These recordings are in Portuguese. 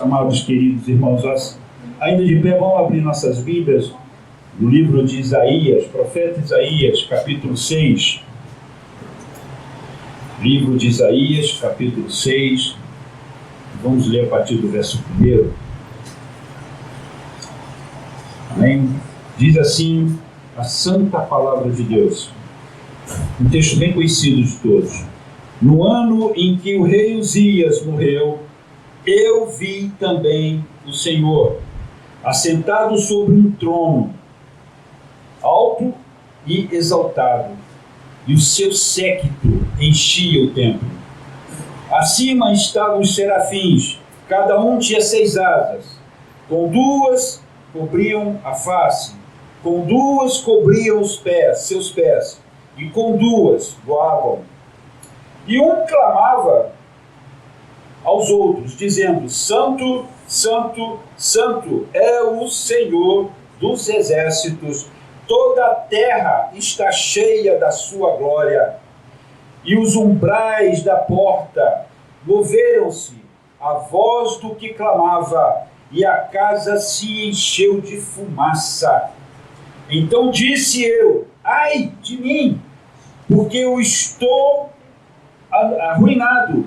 amados queridos irmãos, ainda de pé, vamos abrir nossas Bíblias no livro de Isaías, profeta Isaías, capítulo 6. Livro de Isaías, capítulo 6. Vamos ler a partir do verso 1. Amém? Diz assim a santa palavra de Deus. Um texto bem conhecido de todos. No ano em que o rei Uzias morreu, eu vi também o Senhor, assentado sobre um trono, alto e exaltado, e o seu séquito enchia o templo. Acima estavam os serafins, cada um tinha 6 asas, com 2 cobriam a face, com 2 cobriam os pés, seus pés, e com 2 voavam. E um clamava aos outros, dizendo: Santo, Santo, Santo é o Senhor dos exércitos, toda a terra está cheia da sua glória. E os umbrais da porta moveram-se à voz do que clamava, e a casa se encheu de fumaça. Então disse eu: ai de mim, porque eu estou arruinado,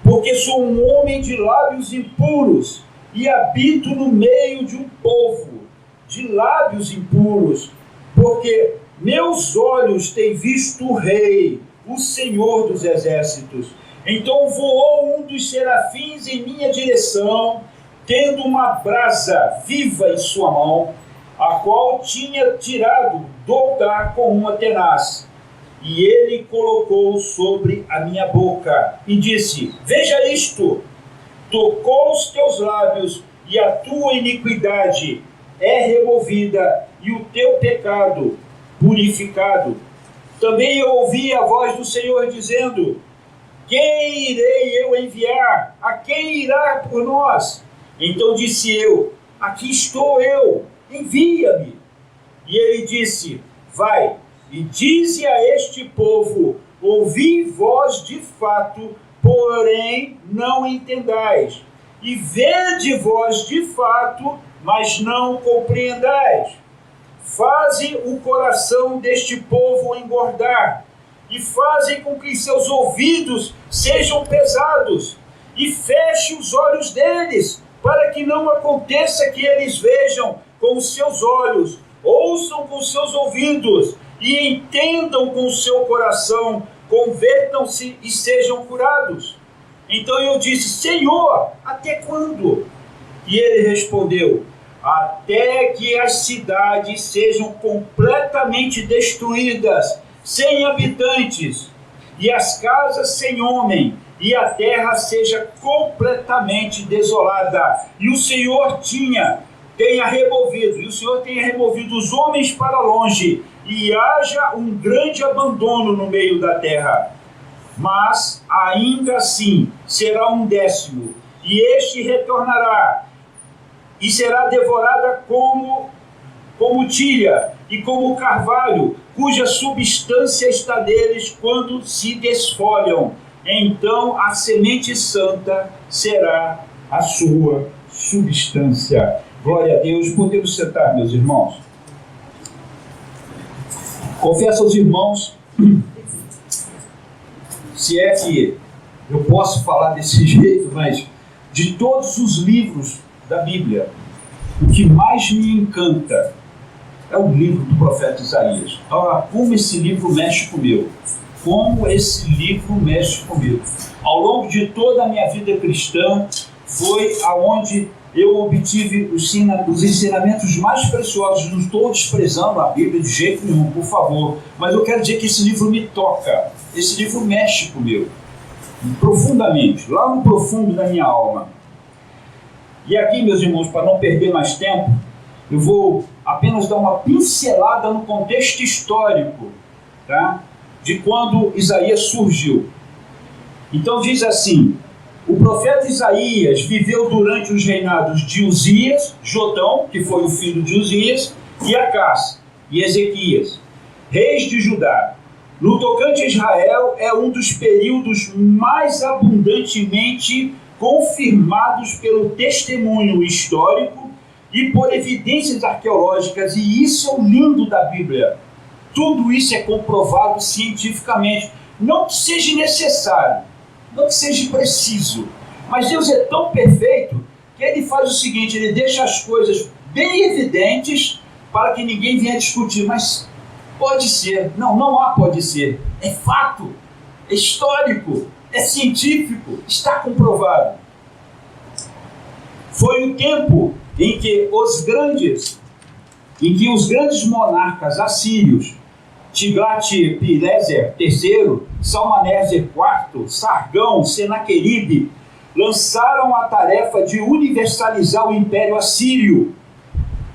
porque sou um homem de lábios impuros e habito no meio de um povo de lábios impuros, porque meus olhos têm visto o Rei, o Senhor dos exércitos. Então voou um dos serafins em minha direção, tendo uma brasa viva em sua mão, a qual tinha tirado do altar com uma tenaz. E ele colocou sobre a minha boca e disse: veja isto, tocou os teus lábios, e a tua iniquidade é removida, e o teu pecado purificado. Também eu ouvi a voz do Senhor dizendo: quem irei eu enviar? A quem irá por nós? Então disse eu: aqui estou eu, envia-me. E ele disse: vai, e dize a este povo: ouvi voz de fato, porém não entendais, e vede voz de fato, mas não compreendais. Faze o coração deste povo engordar, e faze com que seus ouvidos sejam pesados, e feche os olhos deles, para que não aconteça que eles vejam com os seus olhos, ouçam com os seus ouvidos, e entendam com o seu coração, convertam-se e sejam curados. Então eu disse: Senhor, até quando? E ele respondeu: até que as cidades sejam completamente destruídas, sem habitantes, e as casas sem homem, e a terra seja completamente desolada. E o Senhor tenha removido os homens para longe, e haja um grande abandono no meio da terra. Mas ainda assim será 1/10, e este retornará, e será devorada como tilha e como carvalho, cuja substância está deles quando se desfolham. Então a semente santa será a sua substância. Glória a Deus. Podemos sentar, meus irmãos. Confesso aos irmãos, se é que eu posso falar desse jeito, mas de todos os livros da Bíblia, o que mais me encanta é o livro do profeta Isaías. Como esse livro mexe comigo. Como esse livro mexe comigo. Ao longo de toda a minha vida cristã, foi aonde eu obtive os ensinamentos mais preciosos. Não estou desprezando a Bíblia de jeito nenhum, por favor, mas eu quero dizer que esse livro me toca, esse livro mexe comigo, profundamente, lá no profundo da minha alma. E aqui, meus irmãos, para não perder mais tempo, eu vou apenas dar uma pincelada no contexto histórico, tá? De quando Isaías surgiu. Então diz assim: o profeta Isaías viveu durante os reinados de Uzias, Jotão, que foi o filho de Uzias, e Acás, e Ezequias, reis de Judá. No tocante a Israel, é um dos períodos mais abundantemente confirmados pelo testemunho histórico e por evidências arqueológicas, e isso é o lindo da Bíblia. Tudo isso é comprovado cientificamente. Não que seja necessário, não que seja preciso, mas Deus é tão perfeito que Ele faz o seguinte: Ele deixa as coisas bem evidentes para que ninguém venha discutir. Mas pode ser. Não, não há pode ser. É fato, é histórico, é científico, está comprovado. Foi o tempo em que os grandes monarcas assírios, Tiglat-Pileser III, Salmaneser IV, Sargão, Senaqueribe, lançaram a tarefa de universalizar o Império Assírio.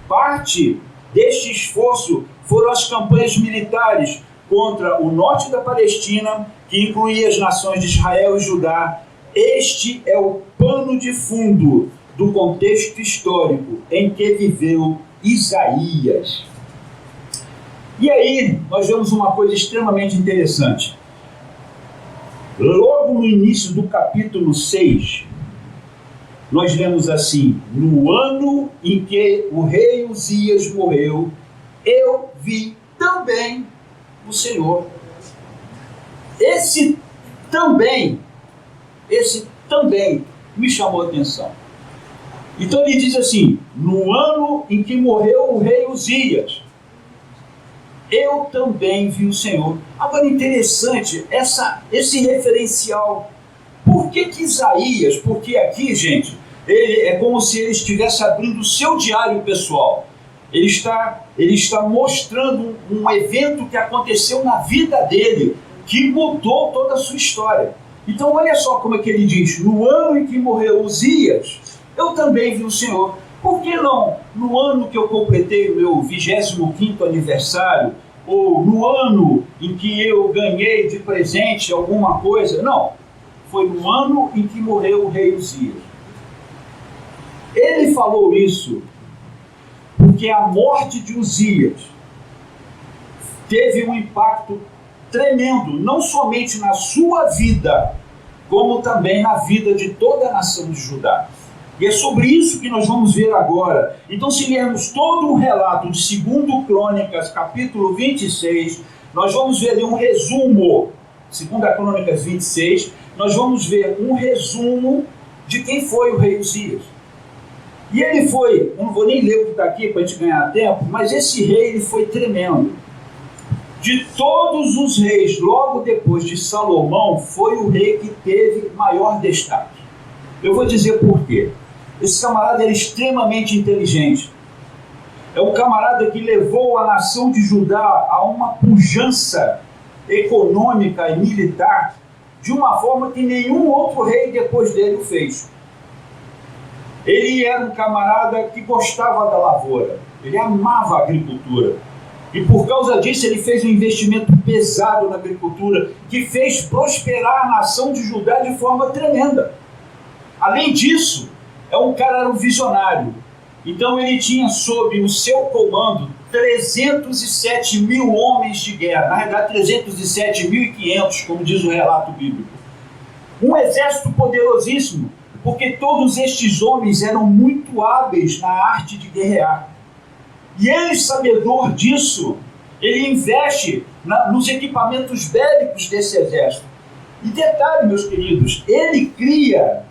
Parte deste esforço foram as campanhas militares contra o norte da Palestina, que incluía as nações de Israel e Judá. Este é o pano de fundo do contexto histórico em que viveu Isaías. E aí nós vemos uma coisa extremamente interessante. Logo no início do capítulo 6, nós lemos assim: no ano em que o rei Uzias morreu, eu vi também o Senhor. Esse também me chamou a atenção. Então ele diz assim: no ano em que morreu o rei Uzias, eu também vi o Senhor. Agora, interessante esse referencial. Por que Isaías? Porque aqui, gente, é como se ele estivesse abrindo o seu diário pessoal. Ele está mostrando um evento que aconteceu na vida dele, que mudou toda a sua história. Então, olha só como é que ele diz: no ano em que morreu Uzias, eu também vi o Senhor. Por que não no ano que eu completei o meu 25º aniversário, ou no ano em que eu ganhei de presente alguma coisa? Não, foi no ano em que morreu o rei Uzias. Ele falou isso porque a morte de Uzias teve um impacto tremendo, não somente na sua vida, como também na vida de toda a nação de Judá. E é sobre isso que nós vamos ver agora. Então, se lermos todo um relato de 2 Crônicas, capítulo 26, nós vamos ver ali um resumo. 2 Crônicas 26, nós vamos ver um resumo de quem foi o rei Uzias. E ele foi, eu não vou nem ler o que está aqui para a gente ganhar tempo, mas esse rei ele foi tremendo. De todos os reis, logo depois de Salomão, foi o rei que teve maior destaque. Eu vou dizer por quê. Esse camarada era extremamente inteligente. É um camarada que levou a nação de Judá a uma pujança econômica e militar de uma forma que nenhum outro rei depois dele o fez. Ele era um camarada que gostava da lavoura, ele amava a agricultura. E por causa disso ele fez um investimento pesado na agricultura, que fez prosperar a nação de Judá de forma tremenda. Além disso, era um visionário. Então ele tinha sob o seu comando 307 mil homens de guerra, na verdade 307.500, como diz o relato bíblico. Um exército poderosíssimo, porque todos estes homens eram muito hábeis na arte de guerrear. E ele, sabedor disso, ele investe nos equipamentos bélicos desse exército. E detalhe, meus queridos, ele cria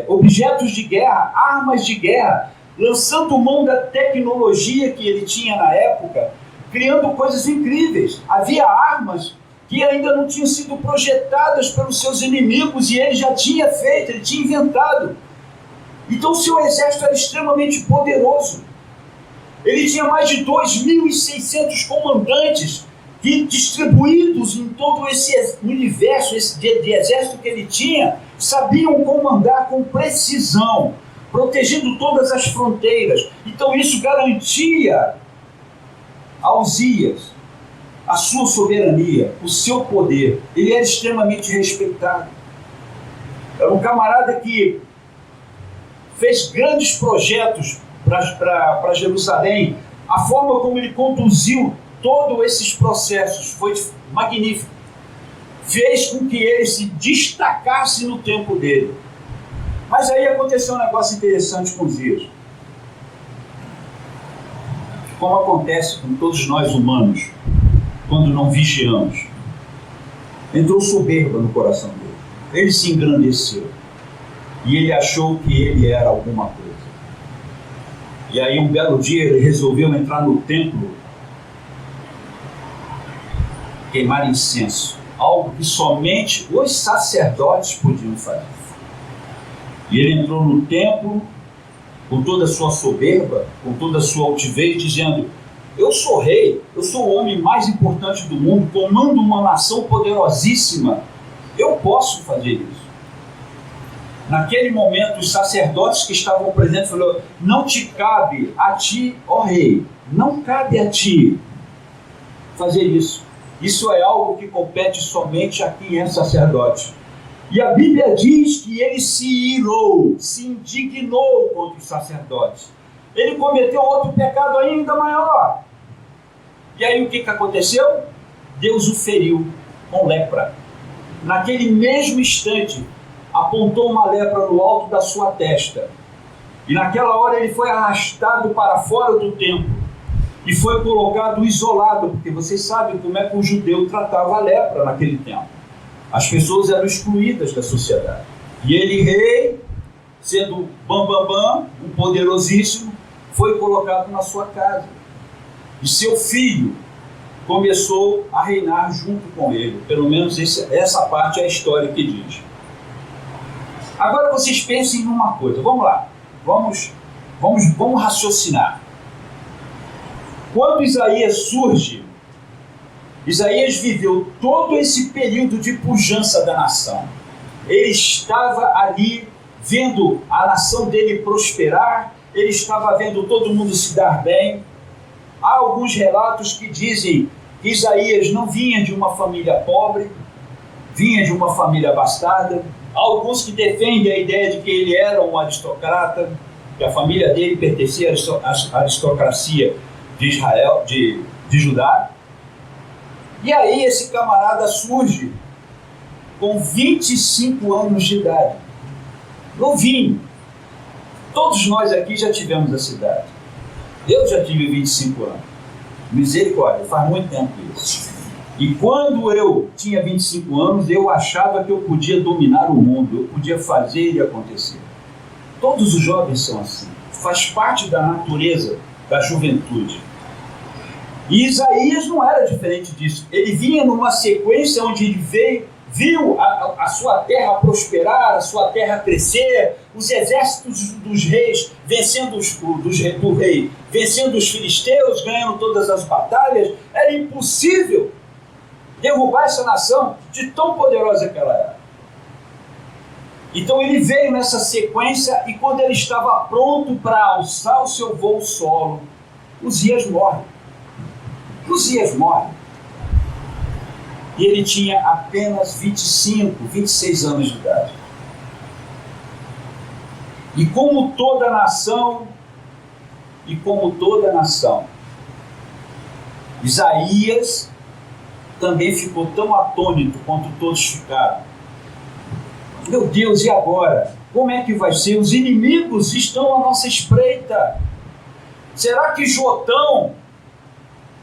objetos de guerra, armas de guerra, lançando mão da tecnologia que ele tinha na época, criando coisas incríveis. Havia armas que ainda não tinham sido projetadas pelos seus inimigos e ele já tinha feito, ele tinha inventado. Então seu exército era extremamente poderoso. Ele tinha mais de 2.600 comandantes que, distribuídos em todo esse universo de exército que ele tinha, sabiam comandar com precisão, protegendo todas as fronteiras. Então isso garantia a Uzias a sua soberania, o seu poder. Ele era extremamente respeitado. Era um camarada que fez grandes projetos para Jerusalém. A forma como ele conduziu todos esses processos foi magnífico. fez com que ele se destacasse no tempo dele. Mas aí aconteceu um negócio interessante com Uzias. Como acontece com todos nós humanos, quando não vigiamos. Entrou soberba no coração dele. Ele se engrandeceu. E ele achou que ele era alguma coisa. E aí um belo dia ele resolveu entrar no templo, queimar incenso. Algo que somente os sacerdotes podiam fazer. E ele entrou no templo com toda a sua soberba, com toda a sua altivez, dizendo: eu sou rei, eu sou o homem mais importante do mundo, comando uma nação poderosíssima, eu posso fazer isso. Naquele momento, os sacerdotes que estavam presentes falaram: não te cabe a ti, ó rei, não cabe a ti fazer isso. Isso é algo que compete somente a quem é sacerdote. E a Bíblia diz que ele se irou, se indignou contra os sacerdotes. Ele cometeu outro pecado ainda maior. E aí o que aconteceu? Deus o feriu com lepra. Naquele mesmo instante, apontou uma lepra no alto da sua testa. E naquela hora ele foi arrastado para fora do templo. E foi colocado isolado, porque vocês sabem como é que o judeu tratava a lepra naquele tempo. As pessoas eram excluídas da sociedade. E ele, rei, sendo bambambam, um poderosíssimo, foi colocado na sua casa. E seu filho começou a reinar junto com ele. Pelo menos essa parte é a história que diz. Agora vocês pensem numa coisa. Vamos lá. Vamos raciocinar. Quando Isaías surge, Isaías viveu todo esse período de pujança da nação. Ele estava ali vendo a nação dele prosperar, ele estava vendo todo mundo se dar bem. Há alguns relatos que dizem que Isaías não vinha de uma família pobre, vinha de uma família abastada. Há alguns que defendem a ideia de que ele era um aristocrata, que a família dele pertencia à aristocracia de Israel, de Judá. E aí esse camarada surge com 25 anos de idade, novinho. Todos nós aqui já tivemos essa idade. Eu já tive 25 anos. Misericórdia, faz muito tempo isso. E quando eu tinha 25 anos, eu achava que eu podia dominar o mundo, eu podia fazer e acontecer. Todos os jovens são assim. Faz parte da natureza da juventude. E Isaías não era diferente disso. Ele vinha numa sequência onde ele viu a sua terra prosperar, a sua terra crescer, os exércitos dos reis vencendo do rei, vencendo os filisteus, ganhando todas as batalhas. Era impossível derrubar essa nação de tão poderosa que ela era. Então ele veio nessa sequência e quando ele estava pronto para alçar o seu voo solo, Uzias morre. Uzias morre. E ele tinha apenas 25, 26 anos de idade. E como toda nação, Isaías também ficou tão atônito quanto todos ficaram. Meu Deus, e agora? Como é que vai ser? Os inimigos estão à nossa espreita. Será que Jotão,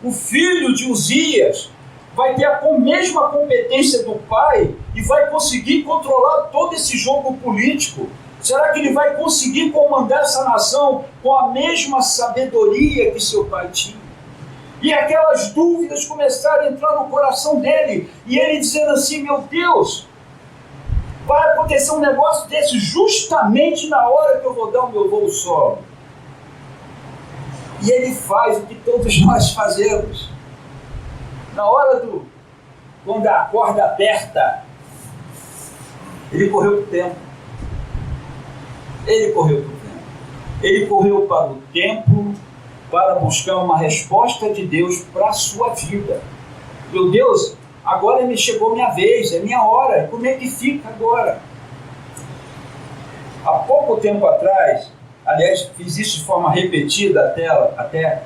o filho de Uzias, vai ter a mesma competência do pai e vai conseguir controlar todo esse jogo político? Será que ele vai conseguir comandar essa nação com a mesma sabedoria que seu pai tinha? E aquelas dúvidas começaram a entrar no coração dele, e ele dizendo assim: meu Deus, vai acontecer um negócio desse justamente na hora que eu vou dar o meu voo solo. E ele faz o que todos nós fazemos. Na hora quando a corda aperta, ele correu para o templo. Ele correu para o templo para buscar uma resposta de Deus para a sua vida. Meu Deus, agora me chegou minha vez, é minha hora, como é que fica agora? Há pouco tempo atrás, aliás, fiz isso de forma repetida até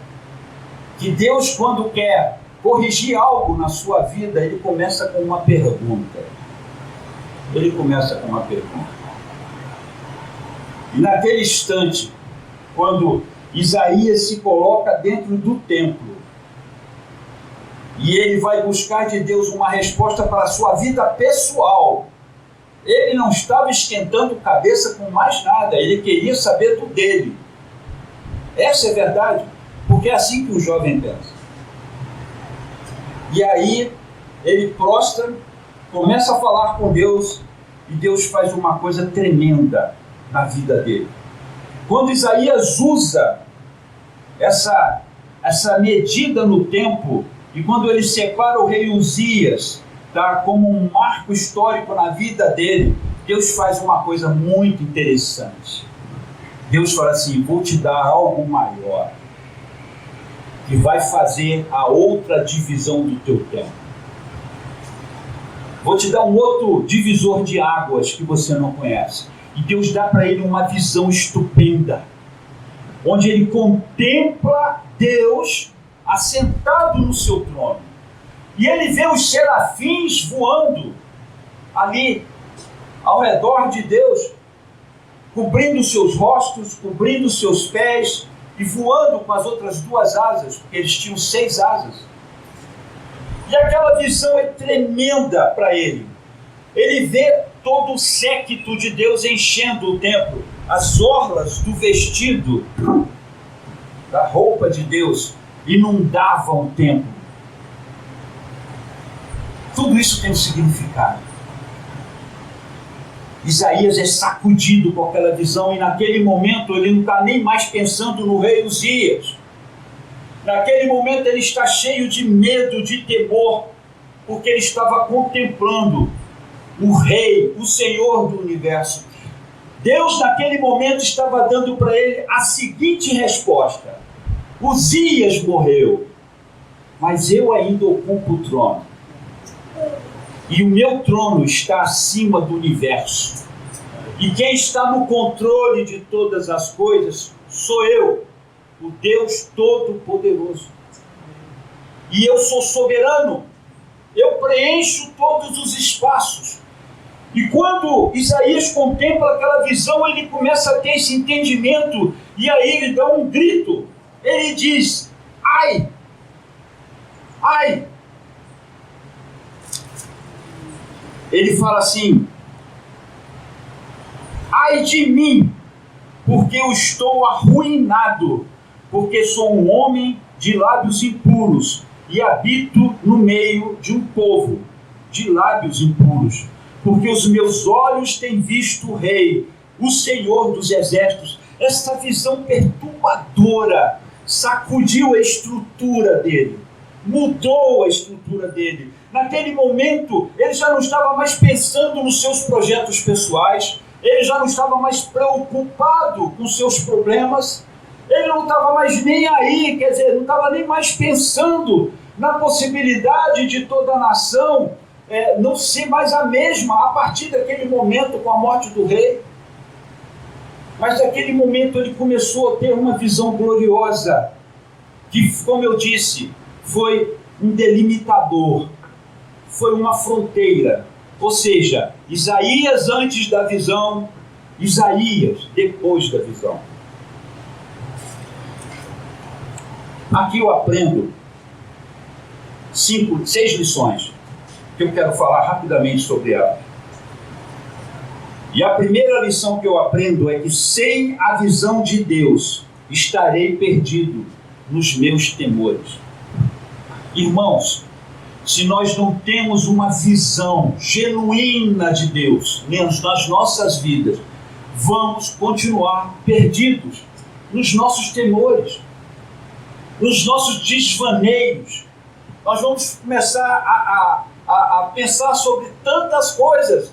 que Deus, quando quer corrigir algo na sua vida, ele começa com uma pergunta. Ele começa com uma pergunta. E naquele instante, quando Isaías se coloca dentro do templo, e ele vai buscar de Deus uma resposta para a sua vida pessoal, ele não estava esquentando cabeça com mais nada, ele queria saber do dele. Essa é a verdade, porque é assim que o jovem pensa. E aí, ele prostra, começa a falar com Deus, e Deus faz uma coisa tremenda na vida dele. Quando Isaías usa essa medida no tempo, e quando ele separa o rei Uzias, tá, como um marco histórico na vida dele, Deus faz uma coisa muito interessante. Deus fala assim: vou te dar algo maior, que vai fazer a outra divisão do teu tempo. Vou te dar um outro divisor de águas que você não conhece. E Deus dá para ele uma visão estupenda, onde ele contempla Deus assentado no seu trono. E ele vê os serafins voando ali ao redor de Deus, cobrindo seus rostos, cobrindo seus pés e voando com as outras 2 asas, porque eles tinham 6 asas. E aquela visão é tremenda para ele. Ele vê todo o séquito de Deus enchendo o templo, as orlas do vestido, da roupa de Deus, inundavam o templo. Tudo isso tem um significado. Isaías é sacudido com aquela visão, e naquele momento ele não está nem mais pensando no rei Uzias. Naquele momento ele está cheio de medo, de temor, porque ele estava contemplando o rei, o Senhor do universo. Deus naquele momento estava dando para ele a seguinte resposta: Uzias morreu, mas eu ainda ocupo o trono. E o meu trono está acima do universo. E quem está no controle de todas as coisas sou eu, o Deus Todo-Poderoso. E eu sou soberano. Eu preencho todos os espaços. E quando Isaías contempla aquela visão, ele começa a ter esse entendimento. E aí ele dá um grito. Ele diz: ai! Ai! Ele fala assim: ai de mim, porque eu estou arruinado, porque sou um homem de lábios impuros e habito no meio de um povo de lábios impuros, porque os meus olhos têm visto o Rei, o Senhor dos Exércitos. Essa visão perturbadora sacudiu a estrutura dele, mudou a estrutura dele. Naquele momento, ele já não estava mais pensando nos seus projetos pessoais, ele já não estava mais preocupado com seus problemas, ele não estava mais nem aí, quer dizer, não estava nem mais pensando na possibilidade de toda a nação não ser mais a mesma a partir daquele momento com a morte do rei. Mas naquele momento ele começou a ter uma visão gloriosa, que, como eu disse, foi um delimitador, foi uma fronteira. Ou seja, Isaías antes da visão, Isaías depois da visão. Aqui eu aprendo 6 lições que eu quero falar rapidamente sobre elas. E a primeira lição que eu aprendo é que sem a visão de Deus estarei perdido nos meus temores. Irmãos, se nós não temos uma visão genuína de Deus nas nossas vidas, vamos continuar perdidos nos nossos temores, nos nossos desvaneios. Nós vamos começar a pensar sobre tantas coisas.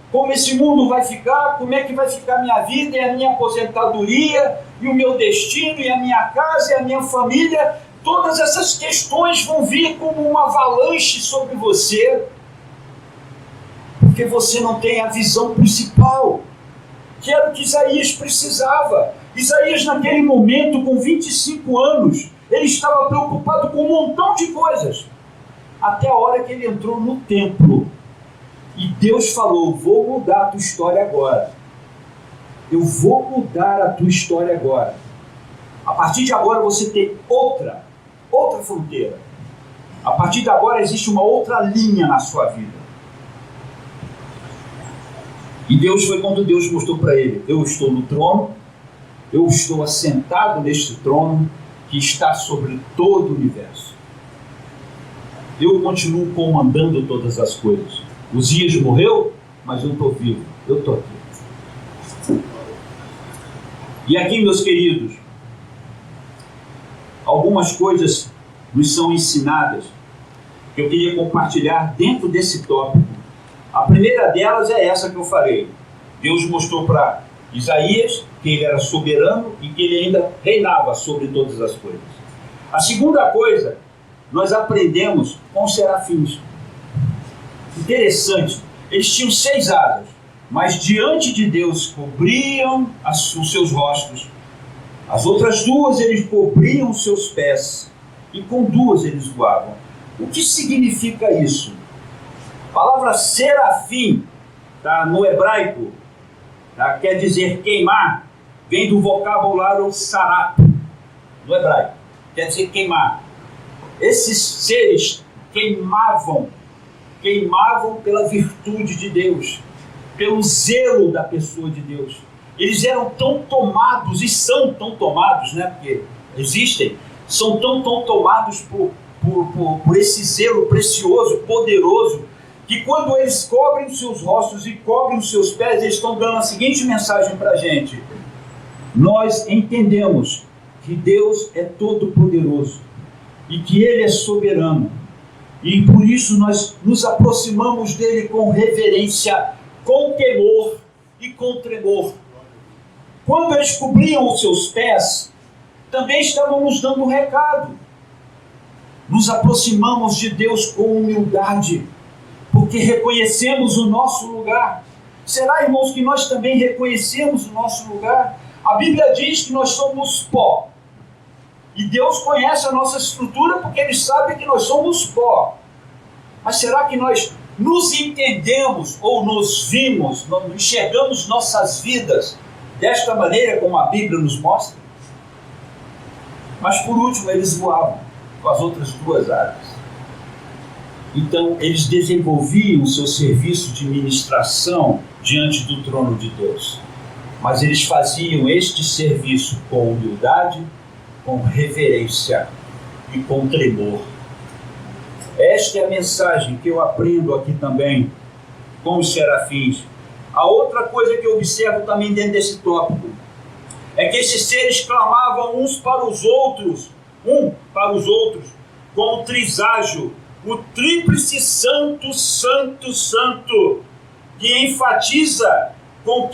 Como esse mundo vai ficar, como é que vai ficar a minha vida e a minha aposentadoria, e o meu destino, e a minha casa, e a minha família. Todas essas questões vão vir como uma avalanche sobre você, porque você não tem a visão principal, que era o que Isaías precisava. Isaías, naquele momento, com 25 anos, ele estava preocupado com um montão de coisas, até a hora que ele entrou no templo. E Deus falou: vou mudar a tua história agora. Eu vou mudar a tua história agora. A partir de agora você tem outra fronteira. A partir de agora existe uma outra linha na sua vida. E Deus foi quando Deus mostrou para ele: eu estou no trono, eu estou assentado neste trono que está sobre todo o universo. Eu continuo comandando todas as coisas. Uzias morreu, mas eu estou vivo, eu estou aqui. E aqui, meus queridos, algumas coisas nos são ensinadas que eu queria compartilhar dentro desse tópico. A primeira delas é essa que eu falei. Deus mostrou para Isaías que ele era soberano e que ele ainda reinava sobre todas as coisas. A segunda coisa, nós aprendemos com os serafins. Interessante, eles tinham 6 asas, mas diante de Deus cobriam os seus rostos. As outras 2 eles cobriam os seus pés, e com 2 eles voavam. O que significa isso? A palavra serafim, tá, no hebraico, tá, quer dizer queimar, vem do vocabulário sarap, no hebraico, quer dizer queimar. Esses seres queimavam pela virtude de Deus, pelo zelo da pessoa de Deus. Eles eram tão tomados, e são tão tomados, né, porque existem, são tão tomados por esse zelo precioso, poderoso, que quando eles cobrem os seus rostos e cobrem os seus pés, eles estão dando a seguinte mensagem para a gente: nós entendemos que Deus é todo poderoso e que Ele é soberano, e por isso nós nos aproximamos dele com reverência, com temor e com tremor. Quando eles cobriam os seus pés, também estavam nos dando um recado. Nos aproximamos de Deus com humildade, porque reconhecemos o nosso lugar. Será, irmãos, que nós também reconhecemos o nosso lugar? A Bíblia diz que nós somos pó. E Deus conhece a nossa estrutura porque Ele sabe que nós somos pó. Mas será que nós nos entendemos ou nos vimos, enxergamos nossas vidas desta maneira como a Bíblia nos mostra? Mas por último, eles voavam com as outras 2 asas. Então, eles desenvolviam o seu serviço de ministração diante do trono de Deus. Mas eles faziam este serviço com humildade, com reverência e com tremor. Esta é a mensagem que eu aprendo aqui também com os serafins. A outra coisa que eu observo também dentro desse tópico é que esses seres clamavam uns para os outros, com o triságio, o tríplice santo, santo, santo, que enfatiza com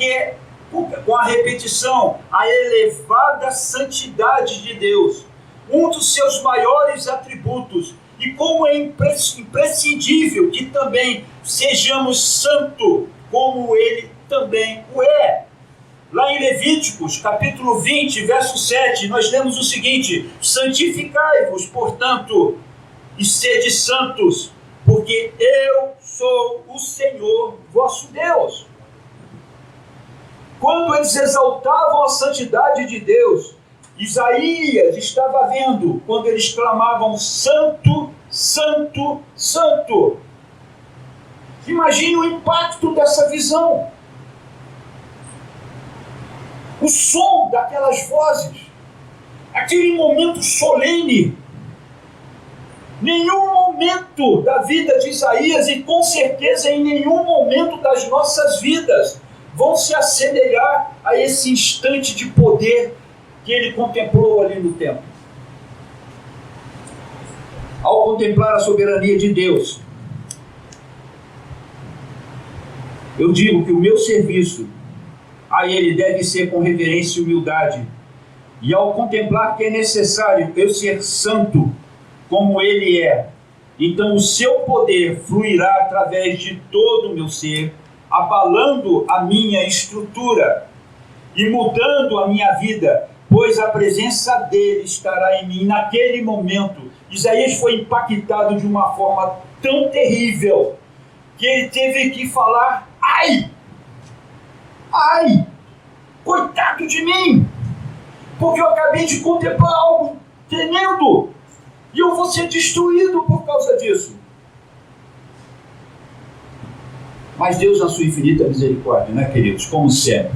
a repetição a elevada santidade de Deus, um dos seus maiores atributos, e como é imprescindível que também sejamos santo, como Ele também o é. Lá em Levíticos, capítulo 20, verso 7, nós lemos o seguinte: santificai-vos, portanto, e sede santos, porque eu sou o Senhor vosso Deus. Quando eles exaltavam a santidade de Deus, Isaías estava vendo quando eles clamavam santo, santo, santo. Imagine o impacto dessa visão. O som daquelas vozes, aquele momento solene. Nenhum momento da vida de Isaías, e com certeza em nenhum momento das nossas vidas, vão se assemelhar a esse instante de poder que ele contemplou ali no templo. Ao contemplar a soberania de Deus, eu digo que o meu serviço a Ele deve ser com reverência e humildade. E ao contemplar que é necessário eu ser santo como Ele é, então o seu poder fluirá através de todo o meu ser, abalando a minha estrutura e mudando a minha vida, pois a presença dele estará em mim. Naquele momento, Isaías foi impactado de uma forma tão terrível que ele teve que falar: ai, ai, coitado de mim, porque eu acabei de contemplar algo tremendo e eu vou ser destruído por causa disso. Mas Deus, na sua infinita misericórdia, né, queridos, como sempre,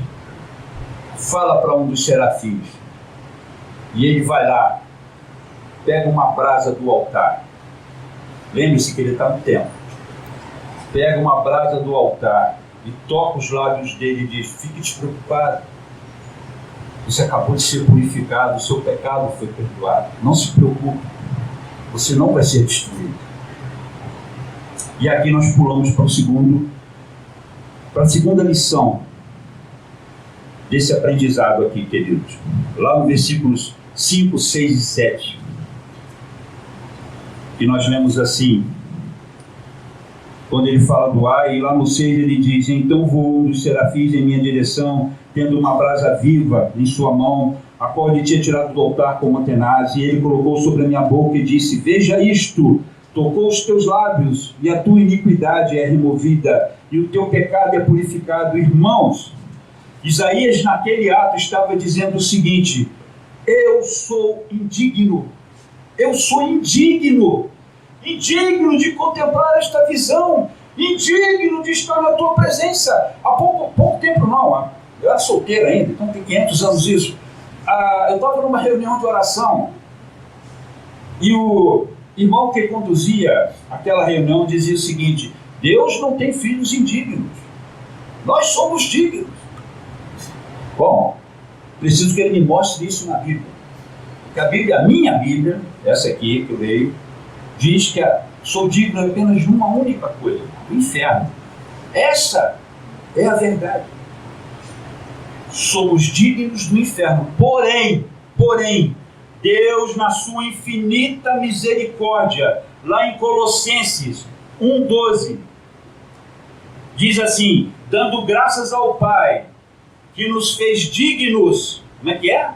fala para um dos serafins, e ele vai lá, pega uma brasa do altar. Lembre-se que ele está no templo. Pega uma brasa do altar e toca os lábios dele e diz: fique despreocupado, você acabou de ser purificado, o seu pecado foi perdoado, não se preocupe, você não vai ser destruído. E aqui nós pulamos para a segunda lição desse aprendizado aqui, queridos, lá no versículos 5, 6 e 7, que nós lemos assim, quando ele fala do ar, e lá no 6 ele diz: então voou um dos serafins em minha direção, tendo uma brasa viva em sua mão, a qual ele tinha tirado do altar com uma tenaz, e ele colocou sobre a minha boca e disse: veja isto, tocou os teus lábios, e a tua iniquidade é removida, e o teu pecado é purificado. Irmãos, Isaías naquele ato estava dizendo o seguinte: eu sou indigno de contemplar esta visão, indigno de estar na tua presença. Há pouco tempo não, eu era solteiro ainda, então tem 500 anos isso. Eu estava numa reunião de oração e o irmão que conduzia aquela reunião dizia o seguinte: Deus não tem filhos indignos, nós somos dignos. Bom, preciso que ele me mostre isso na Bíblia, porque a minha Bíblia, essa aqui que eu leio, diz que sou digno apenas de uma única coisa: o inferno. Essa é a verdade. Somos dignos do inferno. Porém, Deus, na sua infinita misericórdia, lá em Colossenses 1,12, diz assim: dando graças ao Pai, que nos fez dignos. Como é que é?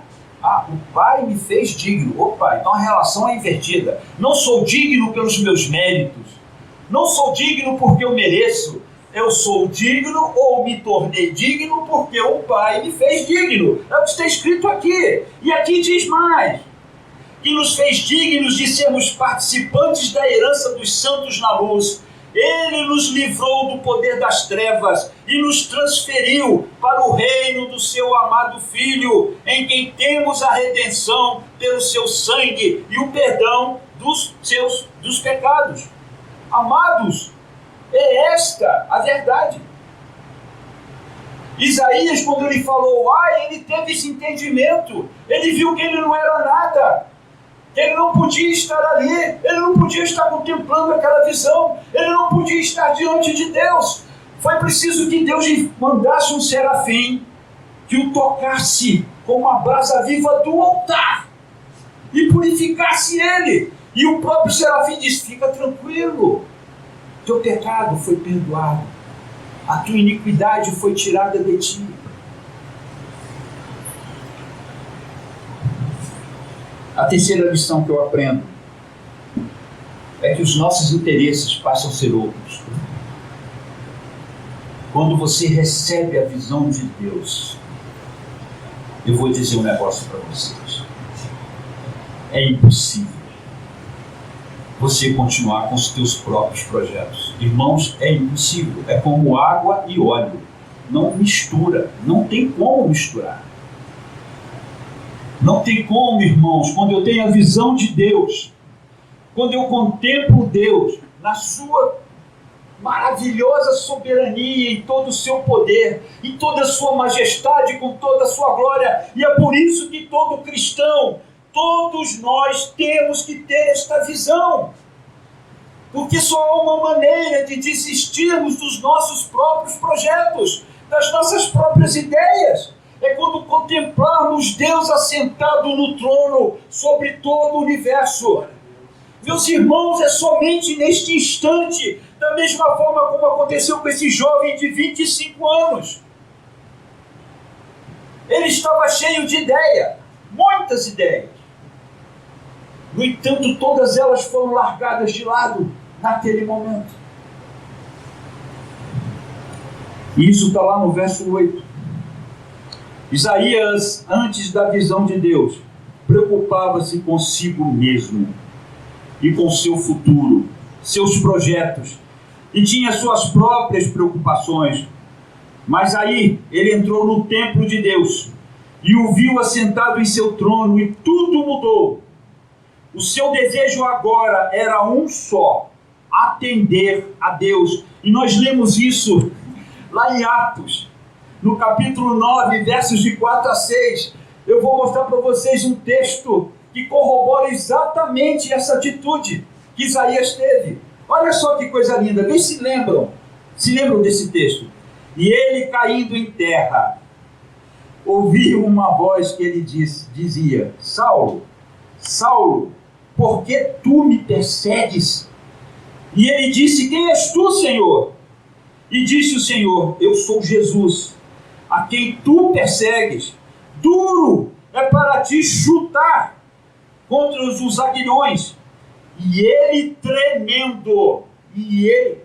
O Pai me fez digno. Opa, então a relação é invertida. Não sou digno pelos meus méritos, não sou digno porque eu mereço. Eu sou digno ou me tornei digno porque o Pai me fez digno. É o que está escrito aqui. E aqui diz mais: que nos fez dignos de sermos participantes da herança dos santos na luz. Ele nos livrou do poder das trevas e nos transferiu para o reino do seu amado Filho, em quem temos a redenção pelo seu sangue e o perdão dos pecados. Amados, é esta a verdade. Isaías, quando ele falou ele teve esse entendimento. Ele viu que ele não era nada, que ele não podia estar ali, ele não podia estar contemplando aquela visão, ele não podia estar diante de Deus. Foi preciso que Deus mandasse um serafim que o tocasse com uma brasa viva do altar e purificasse ele. E o próprio serafim disse: fica tranquilo, teu pecado foi perdoado, a tua iniquidade foi tirada de ti. A terceira lição que eu aprendo é que os nossos interesses passam a ser outros. Quando você recebe a visão de Deus, eu vou dizer um negócio para vocês: é impossível você continuar com os teus próprios projetos. Irmãos, é impossível. É como água e óleo, não mistura, não tem como misturar. Não tem como, irmãos. Quando eu tenho a visão de Deus, quando eu contemplo Deus na sua maravilhosa soberania, em todo o seu poder, em toda a sua majestade, com toda a sua glória, e é por isso que todo cristão, todos nós temos que ter esta visão, porque só há uma maneira de desistirmos dos nossos próprios projetos, das nossas próprias ideias. É quando contemplarmos Deus assentado no trono sobre todo o universo. Meus irmãos, é somente neste instante, da mesma forma como aconteceu com esse jovem de 25 anos. Ele estava cheio de ideia, muitas ideias. No entanto, todas elas foram largadas de lado naquele momento. E isso está lá no verso 8. Isaías, antes da visão de Deus, preocupava-se consigo mesmo e com seu futuro, seus projetos, e tinha suas próprias preocupações. Mas aí ele entrou no templo de Deus e o viu assentado em seu trono, e tudo mudou. O seu desejo agora era um só: atender a Deus. E nós lemos isso lá em Atos, no capítulo 9, versos de 4 a 6. Eu vou mostrar para vocês um texto que corrobora exatamente essa atitude que Isaías teve. Olha só que coisa linda, vê se lembram desse texto. E ele, caindo em terra, ouviu uma voz que ele dizia: Saulo, Saulo, por que tu me persegues? E ele disse: quem és tu, Senhor? E disse o Senhor: eu sou Jesus, a quem tu persegues. Duro é para ti chutar contra os aguilhões. E ele tremendo,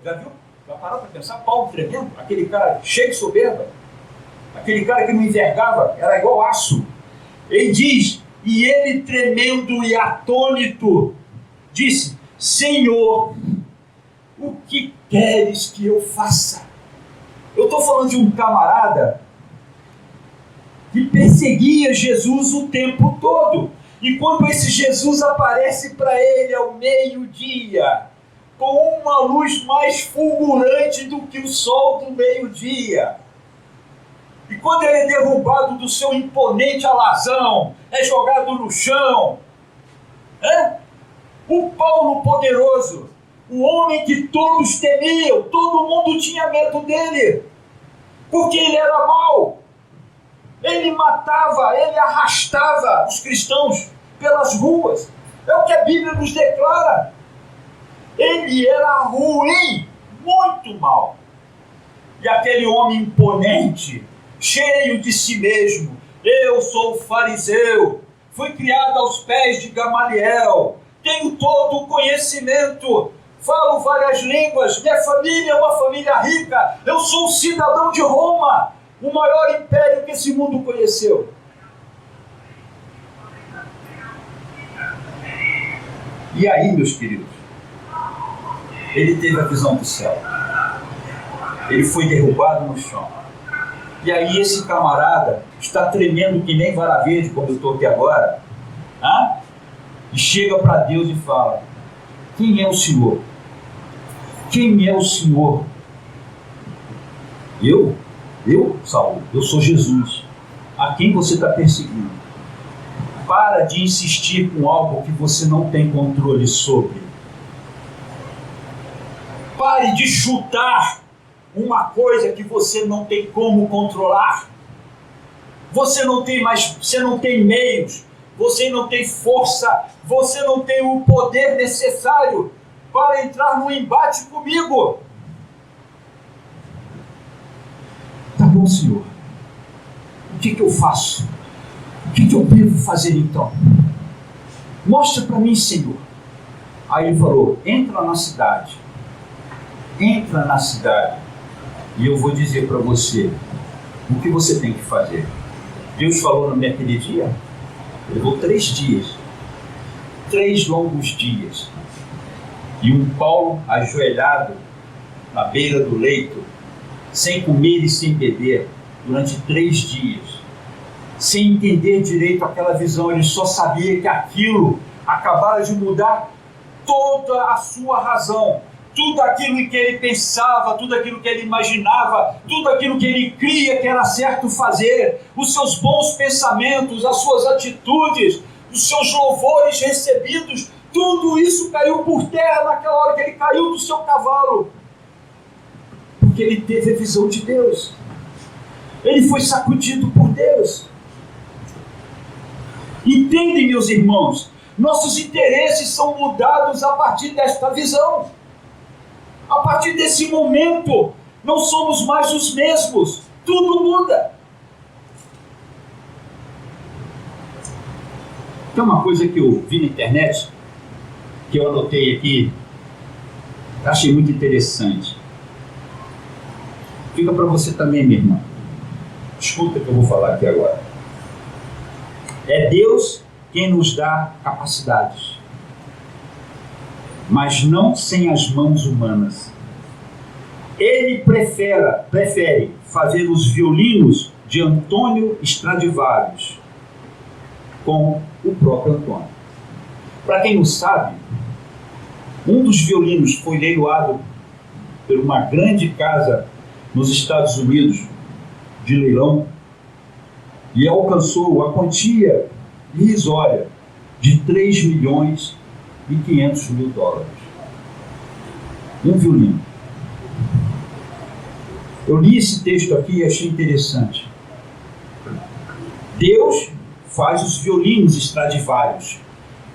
já viu? Já parou para pensar? Paulo tremendo, aquele cara cheio de soberba, aquele cara que não envergava, era igual aço. Ele diz: e ele tremendo e atônito, disse: Senhor, o que queres que eu faça? Eu estou falando de um camarada que perseguia Jesus o tempo todo. E quando esse Jesus aparece para ele ao meio-dia, com uma luz mais fulgurante do que o sol do meio-dia, e quando ele é derrubado do seu imponente alazão, é jogado no chão, o Paulo poderoso, o homem que todos temiam, todo mundo tinha medo dele, porque ele era mau. Ele matava, ele arrastava os cristãos pelas ruas. É o que a Bíblia nos declara. Ele era ruim, muito mau. E aquele homem imponente, cheio de si mesmo: eu sou fariseu, fui criado aos pés de Gamaliel, tenho todo o conhecimento, falo várias línguas, minha família é uma família rica, eu sou um cidadão de Roma, o maior império que esse mundo conheceu. E aí, meus queridos, ele teve a visão do céu. Ele foi derrubado no chão. E aí esse camarada está tremendo que nem vara verde, como eu estou aqui agora, e chega para Deus e fala: quem é o Senhor? Quem é o Senhor? Eu, Saulo, eu sou Jesus, a quem você está perseguindo. Para de insistir com algo que você não tem controle sobre. Pare de chutar uma coisa que você não tem como controlar. Você não tem meios, você não tem força, você não tem o poder necessário para entrar no embate comigo. Tá bom, Senhor. O que eu faço? O que eu devo fazer então? Mostra para mim, Senhor. Aí ele falou: entra na cidade. Entra na cidade. E eu vou dizer para você o que você tem que fazer. Deus falou naquele dia. Levou 3 dias. 3 longos dias. E um Paulo ajoelhado na beira do leito, sem comer e sem beber, durante 3 dias, sem entender direito aquela visão. Ele só sabia que aquilo acabara de mudar toda a sua razão, tudo aquilo que ele pensava, tudo aquilo que ele imaginava, tudo aquilo que ele cria que era certo fazer, os seus bons pensamentos, as suas atitudes, os seus louvores recebidos, tudo isso caiu por terra naquela hora que ele caiu do seu cavalo, porque ele teve a visão de Deus. Ele foi sacudido por Deus. Entendem, meus irmãos? Nossos interesses são mudados a partir desta visão. A partir desse momento, não somos mais os mesmos. Tudo muda. Tem uma coisa que eu vi na internet, que eu anotei aqui, achei muito interessante. Fica para você também, minha irmã. Escuta o que eu vou falar aqui agora. É Deus quem nos dá capacidades, mas não sem as mãos humanas. Ele prefere fazer os violinos de Antônio Stradivarius com o próprio Antônio. Para quem não sabe, um dos violinos foi leiloado por uma grande casa nos Estados Unidos de leilão e alcançou a quantia irrisória de 3.500.000 dólares. Um violino. Eu li esse texto aqui e achei interessante. Deus faz os violinos Stradivarius,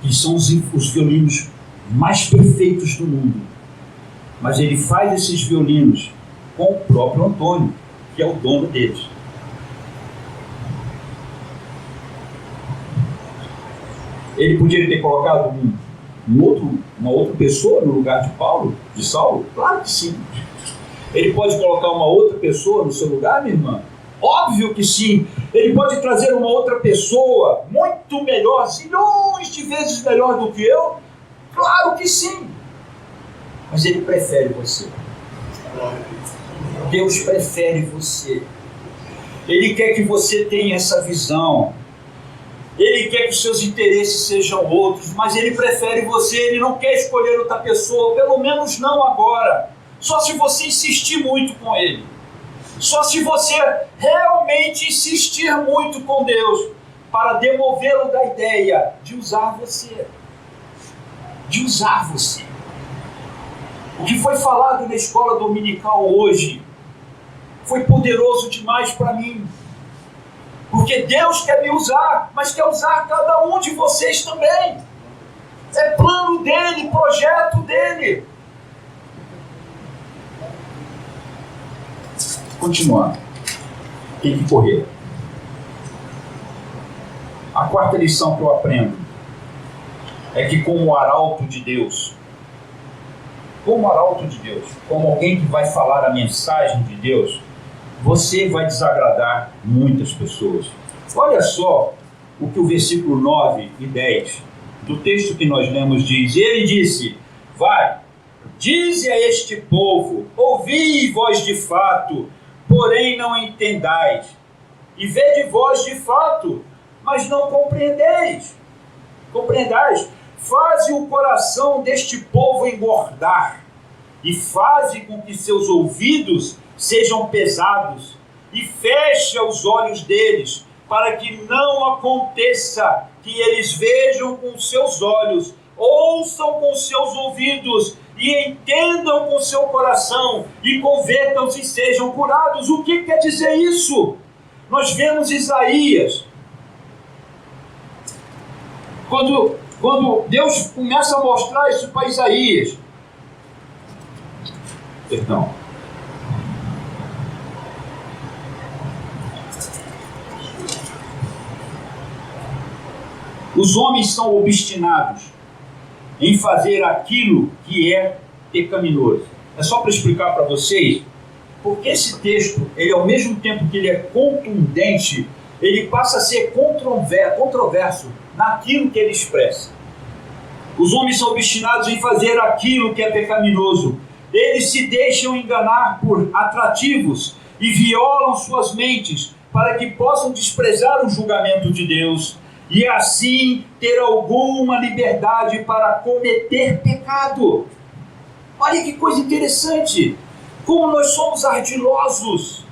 que são os violinos mais perfeitos do mundo. Mas ele faz esses violinos com o próprio Antônio, que é o dono deles. Ele poderia ter colocado uma outra pessoa no lugar de Saulo? Claro que sim. Ele pode colocar uma outra pessoa no seu lugar, minha irmã? Óbvio que sim. Ele pode trazer uma outra pessoa muito melhor, zilhões de vezes melhor do que eu? Claro que sim. Mas ele prefere você. Deus prefere você. Ele quer que você tenha essa visão. Ele quer que os seus interesses sejam outros, mas ele prefere você. Ele não quer escolher outra pessoa, pelo menos não agora. Só se você insistir muito com ele. Só se você realmente insistir muito com Deus para demovê-lo da ideia de usar você. De usar você. O que foi falado na escola dominical hoje foi poderoso demais para mim. Porque Deus quer me usar, mas quer usar cada um de vocês também. É plano dele, projeto dele. Continuando. Tem que correr. A quarta lição que eu aprendo é que como arauto de Deus, como alguém que vai falar a mensagem de Deus, você vai desagradar muitas pessoas. Olha só o que o versículo 9 e 10 do texto que nós lemos diz. Ele disse: vai, dize a este povo, ouvi voz de fato, porém não entendais, e vede voz de fato, mas não compreendais. Faze o coração deste povo engordar, e faze com que seus ouvidos sejam pesados, e fecha os olhos deles, para que não aconteça que eles vejam com seus olhos, ouçam com seus ouvidos, e entendam com seu coração, e convertam-se e sejam curados. O que quer dizer isso? Nós vemos Isaías, quando Deus começa a mostrar isso para Isaías, os homens são obstinados em fazer aquilo que é pecaminoso. É só para explicar para vocês, porque esse texto, ele ao mesmo tempo que ele é contundente, ele passa a ser controverso naquilo que ele expressa. Os homens são obstinados em fazer aquilo que é pecaminoso. Eles se deixam enganar por atrativos e violam suas mentes para que possam desprezar o julgamento de Deus e assim ter alguma liberdade para cometer pecado. Olha que coisa interessante, como nós somos ardilosos.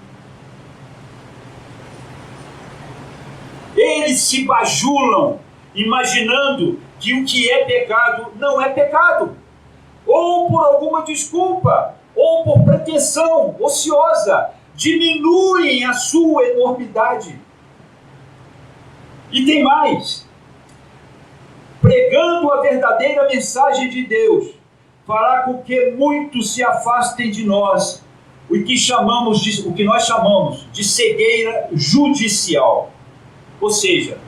Eles se bajulam, imaginando que o que é pecado não é pecado, ou por alguma desculpa, ou por pretensão ociosa, diminuem a sua enormidade. E tem mais, pregando a verdadeira mensagem de Deus, fará com que muitos se afastem de nós, o que nós chamamos de cegueira judicial. Ou seja,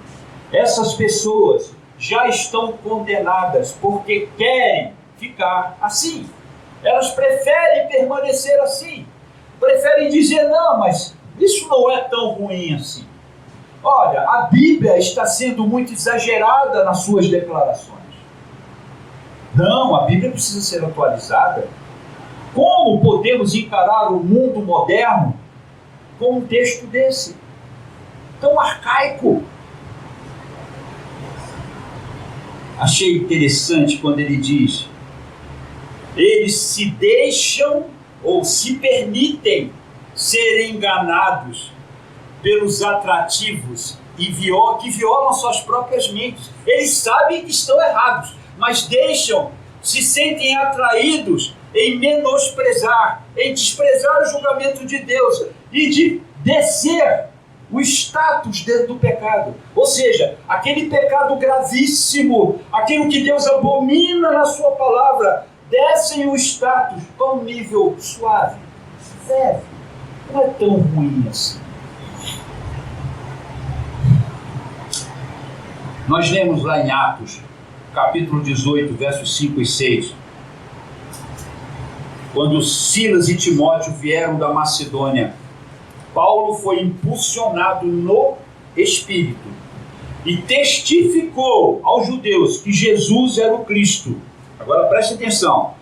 essas pessoas já estão condenadas porque querem ficar assim. Elas preferem permanecer assim. Preferem dizer, não, mas isso não é tão ruim assim. Olha, a Bíblia está sendo muito exagerada nas suas declarações. Não, a Bíblia precisa ser atualizada. Como podemos encarar o mundo moderno com um texto desse? Tão arcaico. Achei interessante quando ele diz: eles se deixam ou se permitem ser enganados pelos atrativos que violam suas próprias mentes. Eles sabem que estão errados, mas se sentem atraídos em menosprezar, em desprezar o julgamento de Deus e de descer o status dentro do pecado. Ou seja, aquele pecado gravíssimo, aquilo que Deus abomina na sua palavra, descem o status para um nível suave, leve. Não é tão ruim assim. Nós lemos lá em Atos, capítulo 18, versos 5 e 6, quando Silas e Timóteo vieram da Macedônia, Paulo foi impulsionado no Espírito e testificou aos judeus que Jesus era o Cristo. Agora preste atenção.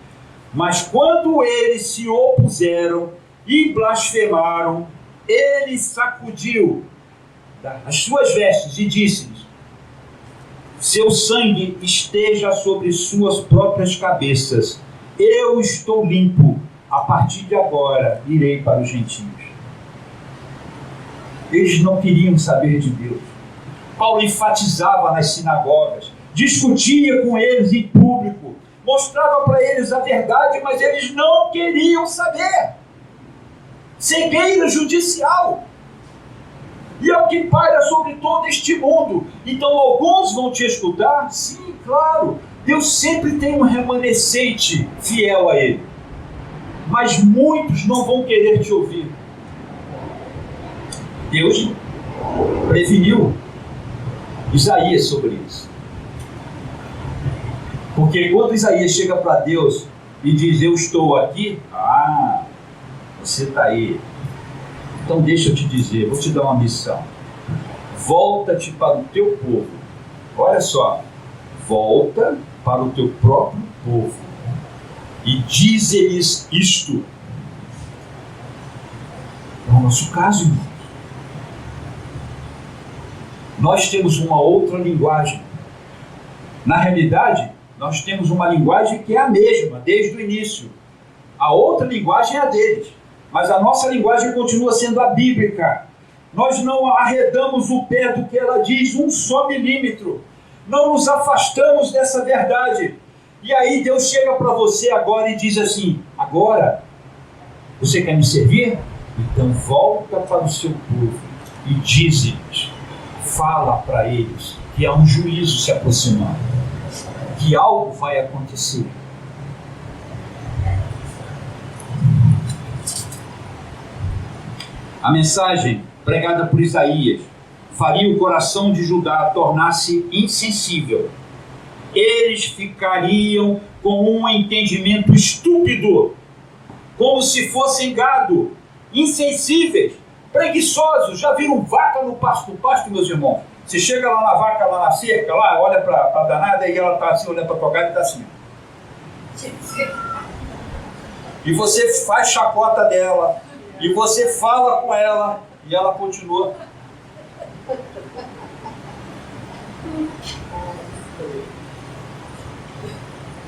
Mas quando eles se opuseram e blasfemaram, ele sacudiu as suas vestes e disse-lhes: seu sangue esteja sobre suas próprias cabeças. Eu estou limpo. A partir de agora irei para os gentios. Eles não queriam saber de Deus. Paulo enfatizava nas sinagogas, discutia com eles em público, mostrava para eles a verdade, mas eles não queriam saber. Cegueira judicial. E é o que paira sobre todo este mundo. Então alguns vão te escutar? Sim, claro. Deus sempre tem um remanescente fiel a Ele. Mas muitos não vão querer te ouvir. Deus preveniu Isaías sobre isso. Porque quando Isaías chega para Deus e diz: eu estou aqui, você está aí. Então deixa eu te dizer, vou te dar uma missão. Volta-te para o teu povo. Olha só, volta para o teu próprio povo e dize-lhes isto. É o nosso caso, irmão. Nós temos uma outra linguagem. Na realidade, nós temos uma linguagem que é a mesma, desde o início. A outra linguagem é a deles. Mas a nossa linguagem continua sendo a bíblica. Nós não arredamos o pé do que ela diz um só milímetro. Não nos afastamos dessa verdade. E aí Deus chega para você agora e diz assim: agora, você quer me servir? Então volta para o seu povo e dize-lhes, fala para eles que há um juízo se aproximando, que algo vai acontecer. A mensagem pregada por Isaías faria o coração de Judá tornar-se insensível. Eles ficariam com um entendimento estúpido, como se fossem gado, insensíveis, preguiçosos. Já viram vaca no pasto, meus irmãos? Você chega lá na vaca, lá na cerca, lá, olha para a danada e ela está assim, olhando para a tua cara e está assim. E você faz chacota dela, e você fala com ela, e ela continua.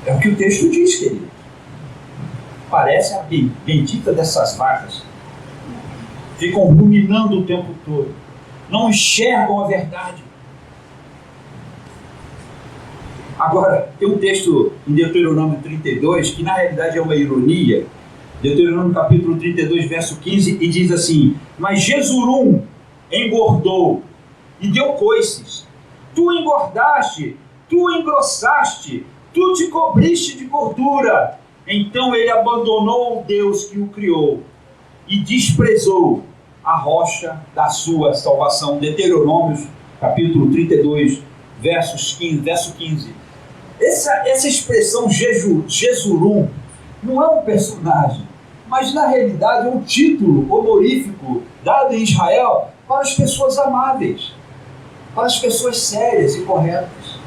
É o que o texto diz, querido. Parece a bendita dessas vacas. Ficam ruminando o tempo todo. Não enxergam a verdade. Agora, tem um texto em Deuteronômio 32, que na realidade é uma ironia. Deuteronômio capítulo 32, verso 15, e diz assim: mas Jesurum engordou e deu coices. Tu engordaste, tu engrossaste, tu te cobriste de gordura. Então ele abandonou o Deus que o criou e desprezou a rocha da sua salvação. Deuteronômio capítulo 32, verso 15. Essa expressão Jesurum não é um personagem, mas na realidade é um título honorífico dado em Israel para as pessoas amáveis, para as pessoas sérias e corretas.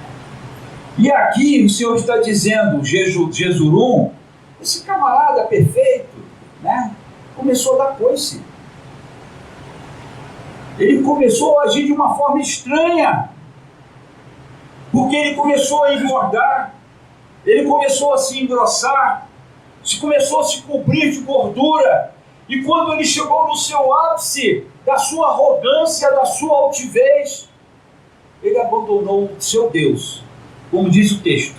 E aqui o Senhor está dizendo, Jesurum, esse camarada perfeito, né, começou a dar coice. Ele começou a agir de uma forma estranha, porque ele começou a engordar, ele começou a se engrossar, começou a se cobrir de gordura, e quando ele chegou no seu ápice da sua arrogância, da sua altivez, ele abandonou o seu Deus, como diz o texto,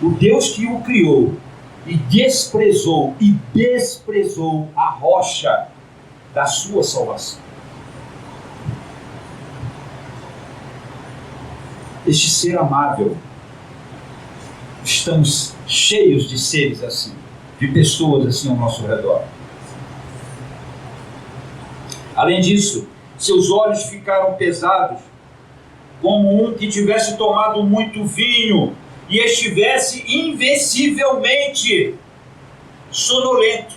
o Deus que o criou, e desprezou a rocha da sua salvação. Este ser amável, estamos cheios de seres assim, de pessoas assim ao nosso redor. Além disso, seus olhos ficaram pesados, como um que tivesse tomado muito vinho e estivesse invencivelmente sonolento.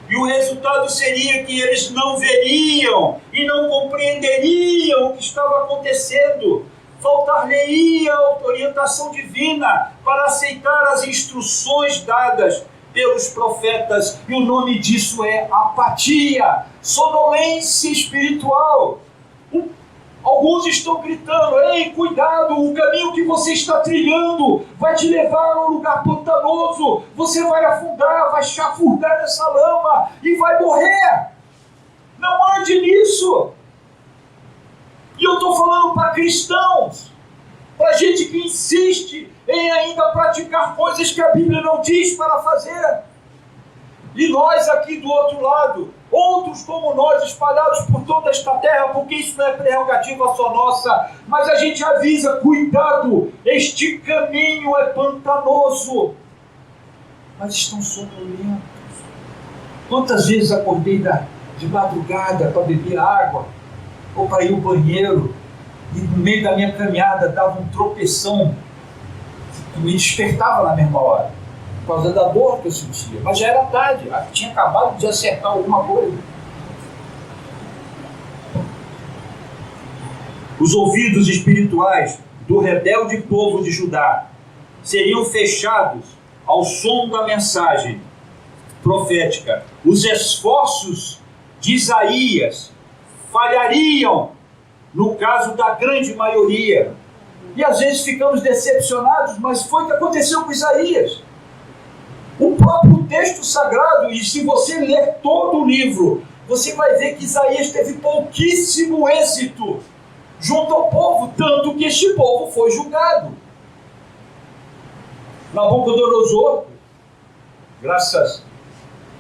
E o resultado seria que eles não veriam e não compreenderiam o que estava acontecendo. Faltar-lhe-ia a orientação divina para aceitar as instruções dadas pelos profetas, e o nome disso é apatia, sonolência espiritual. Alguns estão gritando: ei, cuidado, o caminho que você está trilhando vai te levar a um lugar pantanoso, você vai afundar, vai chafurdar nessa lama e vai morrer. Não ande nisso. E eu estou falando para cristãos, para gente que insiste em ainda praticar coisas que a Bíblia não diz para fazer. E nós aqui do outro lado, outros como nós espalhados por toda esta terra, porque isso não é prerrogativa só nossa, mas a gente avisa: cuidado, este caminho é pantanoso. Mas estão sonolentos. Quantas vezes acordei de madrugada para beber água, ou para ir ao banheiro, e no meio da minha caminhada dava um tropeção que me despertava na mesma hora, por causa da dor que eu sentia. Mas já era tarde, tinha acabado de acertar alguma coisa. Os ouvidos espirituais do rebelde povo de Judá seriam fechados ao som da mensagem profética. Os esforços de Isaías falhariam no caso da grande maioria. E às vezes ficamos decepcionados, mas foi o que aconteceu com Isaías. O próprio texto sagrado, e se você ler todo o livro, você vai ver que Isaías teve pouquíssimo êxito junto ao povo, tanto que este povo foi julgado. Nabucodonosor, graças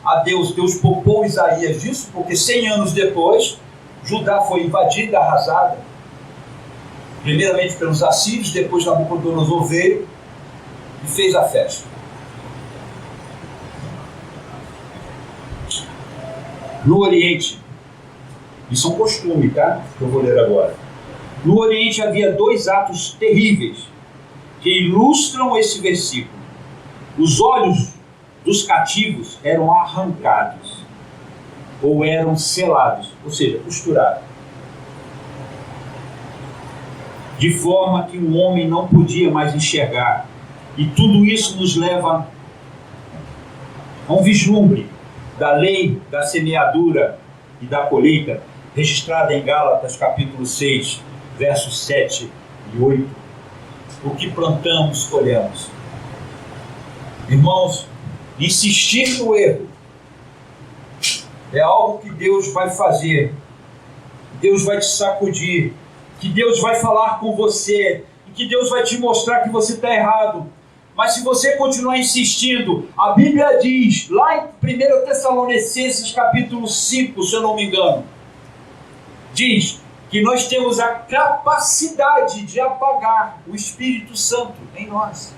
a Deus, Deus poupou Isaías disso, porque 100 anos depois, Judá foi invadida, arrasada, primeiramente pelos assírios, depois Nabucodonosor veio e fez a festa. No Oriente, isso é um costume, tá? Que eu vou ler agora. No Oriente havia 2 atos terríveis que ilustram esse versículo. Os olhos dos cativos eram arrancados ou eram selados, ou seja, costurados, de forma que o homem não podia mais enxergar. E tudo isso nos leva a um vislumbre da lei da semeadura e da colheita, registrada em Gálatas capítulo 6, versos 7 e 8. O que plantamos, colhemos. Irmãos, insistir no erro é algo que Deus vai fazer, Deus vai te sacudir, que Deus vai falar com você, e que Deus vai te mostrar que você está errado. Mas se você continuar insistindo, a Bíblia diz, lá em 1 Tessalonicenses capítulo 5, se eu não me engano, diz que nós temos a capacidade de apagar o Espírito Santo em nós.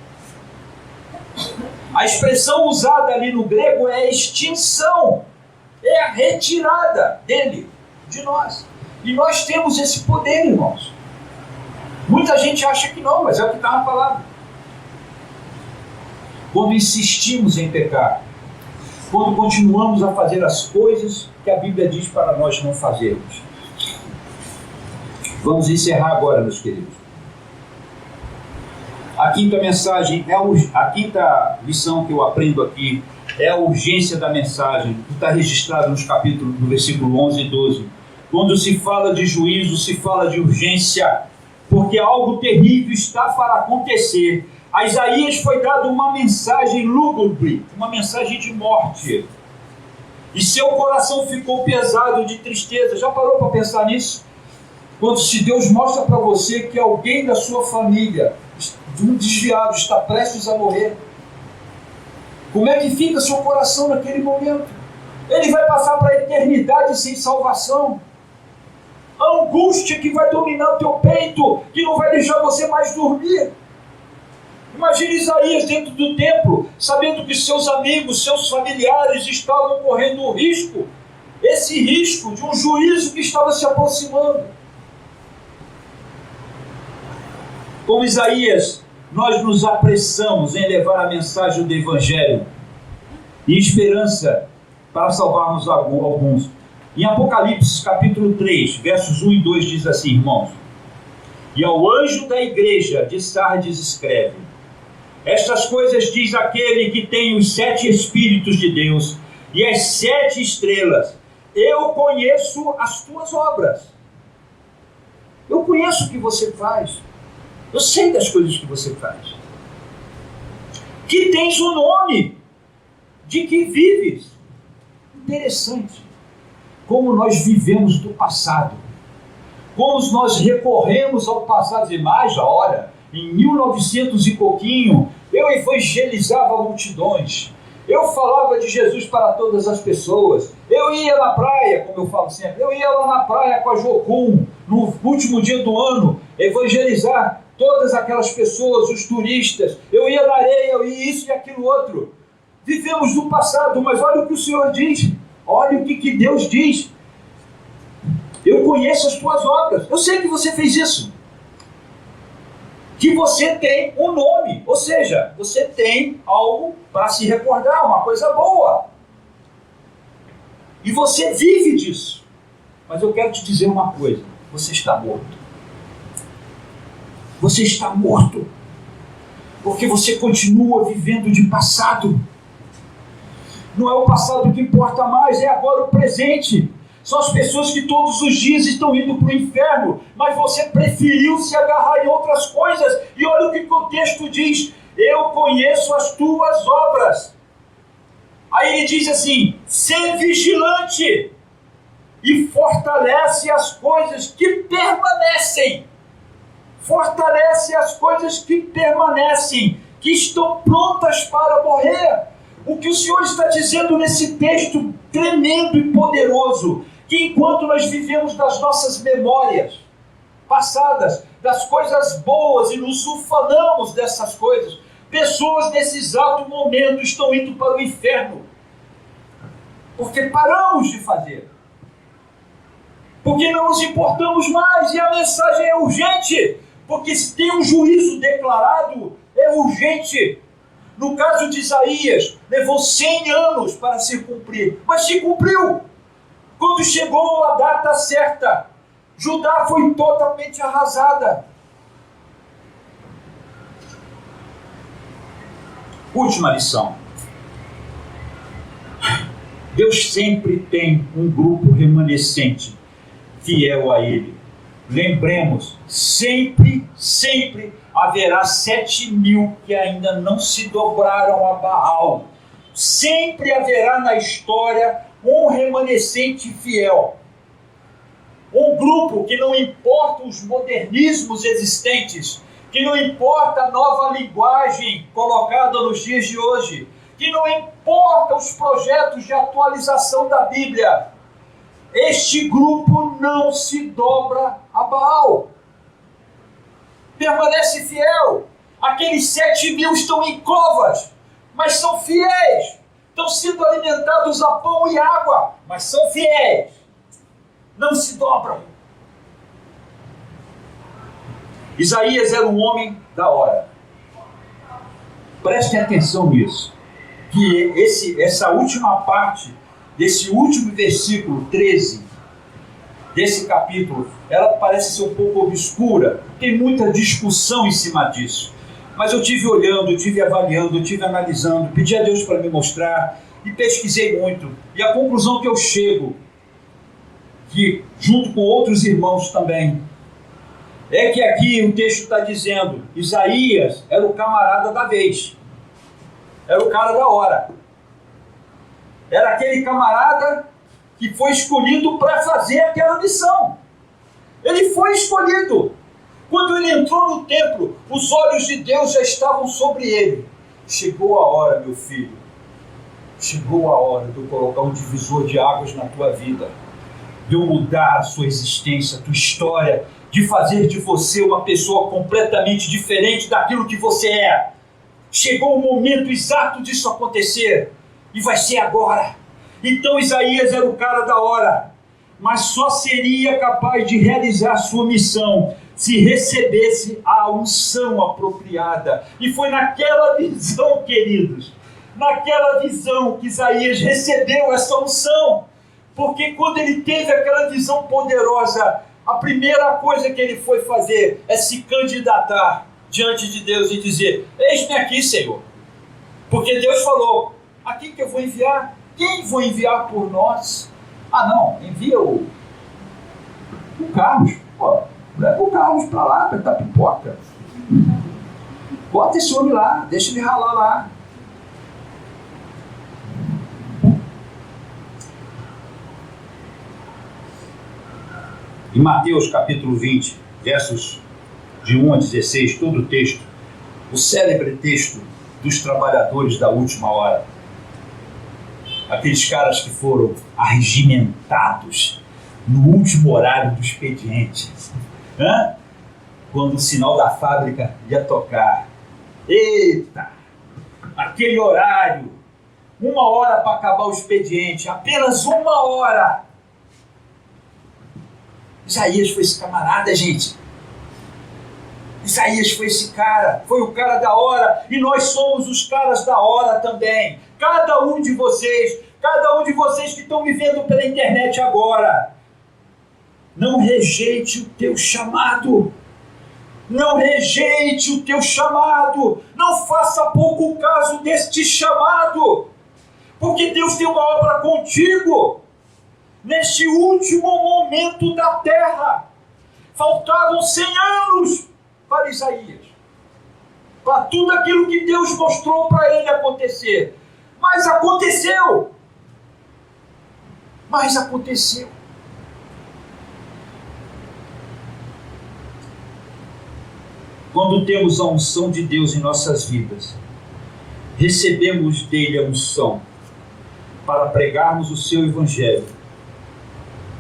A expressão usada ali no grego é extinção, é a retirada dele, de nós. E nós temos esse poder, irmãos. Muita gente acha que não, mas é o que está na palavra. Quando insistimos em pecar, quando continuamos a fazer as coisas que a Bíblia diz para nós não fazermos. Vamos encerrar agora, meus queridos. A quinta mensagem, a quinta lição que eu aprendo aqui é a urgência da mensagem, que está registrada no versículo 11 e 12. Quando se fala de juízo, se fala de urgência, porque algo terrível está para acontecer. A Isaías foi dada uma mensagem lúgubre, uma mensagem de morte. E seu coração ficou pesado de tristeza. Já parou para pensar nisso? Quando se Deus mostra para você que alguém da sua família, de um desviado, está prestes a morrer, como é que fica seu coração naquele momento? Ele vai passar para a eternidade sem salvação. A angústia que vai dominar o teu peito, que não vai deixar você mais dormir. Imagine Isaías dentro do templo, sabendo que seus amigos, seus familiares estavam correndo um risco, esse risco de um juízo que estava se aproximando. Como Isaías, nós nos apressamos em levar a mensagem do Evangelho e esperança para salvarmos alguns. Em Apocalipse capítulo 3, versos 1 e 2 diz assim, irmãos: E ao anjo da igreja de Sardes escreve: Estas coisas diz aquele que tem os 7 Espíritos de Deus e as 7 estrelas. Eu conheço as tuas obras. Eu conheço o que você faz. Eu sei das coisas que você faz. Que tens o nome de que vives. Interessante. Como nós vivemos do passado. Como nós recorremos ao passado. Imagina, olha, em 1900 e pouquinho, eu evangelizava multidões. Eu falava de Jesus para todas as pessoas. Eu ia na praia, como eu falo sempre, eu ia lá na praia com a Jocum, no último dia do ano, evangelizar todas aquelas pessoas, os turistas. Eu ia na areia, eu ia isso e aquilo outro. Vivemos do passado, mas olha o que o Senhor diz. Olha o que Deus diz. Eu conheço as tuas obras. Eu sei que você fez isso. Que você tem um nome. Ou seja, você tem algo para se recordar, uma coisa boa. E você vive disso. Mas eu quero te dizer uma coisa. Você está morto. Você está morto. Porque você continua vivendo de passado. Não é o passado que importa mais, é agora o presente. São as pessoas que todos os dias estão indo para o inferno, mas você preferiu se agarrar em outras coisas. E olha o que o texto diz: eu conheço as tuas obras. Aí ele diz assim: ser vigilante e fortalece as coisas que permanecem. Fortalece as coisas que permanecem, que estão prontas para morrer. O que o Senhor está dizendo nesse texto tremendo e poderoso, que enquanto nós vivemos das nossas memórias passadas, das coisas boas e nos ufanamos dessas coisas, pessoas nesse exato momento estão indo para o inferno, porque paramos de fazer, porque não nos importamos mais, e a mensagem é urgente, porque se tem um juízo declarado, é urgente. No caso de Isaías, levou 100 anos para se cumprir, mas se cumpriu. Quando chegou a data certa, Judá foi totalmente arrasada. Última lição. Deus sempre tem um grupo remanescente fiel a Ele. Lembremos, sempre haverá 7.000 que ainda não se dobraram a Baal. Sempre haverá na história um remanescente fiel. Um grupo que não importa os modernismos existentes, que não importa a nova linguagem colocada nos dias de hoje, que não importa os projetos de atualização da Bíblia, este grupo não se dobra a Baal. Permanece fiel. Aqueles 7.000 estão em covas, mas são fiéis. Estão sendo alimentados a pão e água, mas são fiéis. Não se dobram. Isaías era um homem da hora. Prestem atenção nisso, que essa última parte, desse último versículo 13, desse capítulo, ela parece ser um pouco obscura, tem muita discussão em cima disso. Mas eu tive olhando, eu tive avaliando, eu tive analisando, pedi a Deus para me mostrar, e pesquisei muito. E a conclusão que eu chego, que junto com outros irmãos também, é que aqui o texto está dizendo, Isaías era o camarada da vez, era o cara da hora, era aquele camarada que foi escolhido para fazer aquela missão. Ele foi escolhido. Quando ele entrou no templo, os olhos de Deus já estavam sobre ele. Chegou a hora, meu filho, chegou a hora de eu colocar um divisor de águas na tua vida, de eu mudar a sua existência, a tua história, de fazer de você uma pessoa completamente diferente daquilo que você é. Chegou o momento exato disso acontecer, e vai ser agora. Então Isaías era o cara da hora, mas só seria capaz de realizar a sua missão se recebesse a unção apropriada. E foi naquela visão, queridos, naquela visão que Isaías recebeu essa unção, porque quando ele teve aquela visão poderosa, a primeira coisa que ele foi fazer é se candidatar diante de Deus e dizer: eis-me aqui, Senhor. Porque Deus falou: a quem que eu vou enviar? Quem vou enviar por nós? Ah não, envia o Carlos. Pô, leva o Carlos para lá, para dar pipoca. Bota esse homem lá, deixa ele ralar lá. Em Mateus capítulo 20, versos de 1 a 16, todo o texto, o célebre texto dos trabalhadores da última hora. Aqueles caras que foram arregimentados no último horário do expediente. Quando o sinal da fábrica ia tocar. Eita! Aquele horário, 1 hora para acabar o expediente, apenas 1 hora. Isaías foi esse camarada, gente. Isaías foi esse cara, foi o cara da hora, e nós somos os caras da hora também. Cada um de vocês que estão me vendo pela internet agora, não rejeite o teu chamado. Não rejeite o teu chamado. Não faça pouco caso deste chamado, porque Deus tem uma obra contigo. Neste último momento da terra, faltavam 100 anos para Isaías, para tudo aquilo que Deus mostrou para ele acontecer. Mas aconteceu. Quando temos a unção de Deus em nossas vidas, recebemos dele a unção para pregarmos o seu evangelho,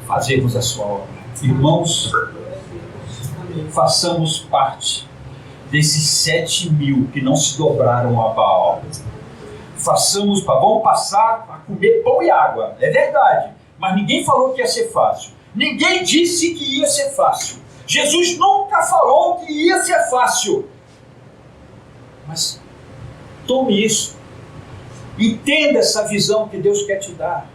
fazermos a sua obra. Irmãos, façamos parte desses 7.000 que não se dobraram a Baal. Vamos passar a comer pão e água, é verdade, mas ninguém falou que ia ser fácil. Ninguém disse que ia ser fácil. Jesus nunca falou que ia ser fácil. Mas tome isso, entenda essa visão que Deus quer te dar.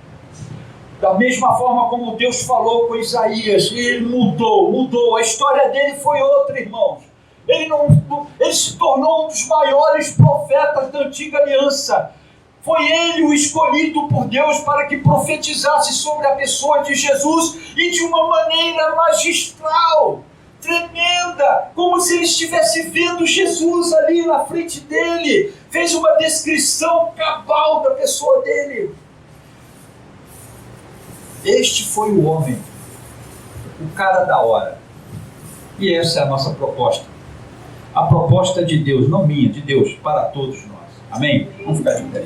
Da mesma forma como Deus falou com Isaías, ele mudou. A história dele foi outra, irmãos. Ele se tornou um dos maiores profetas da antiga aliança. Foi ele o escolhido por Deus para que profetizasse sobre a pessoa de Jesus, e de uma maneira magistral, tremenda, como se ele estivesse vendo Jesus ali na frente dele. Fez uma descrição cabal da pessoa dele. Este foi o homem, o cara da hora. E essa é a nossa proposta. A proposta de Deus, não minha, de Deus, para todos nós. Amém? Vamos ficar de pé.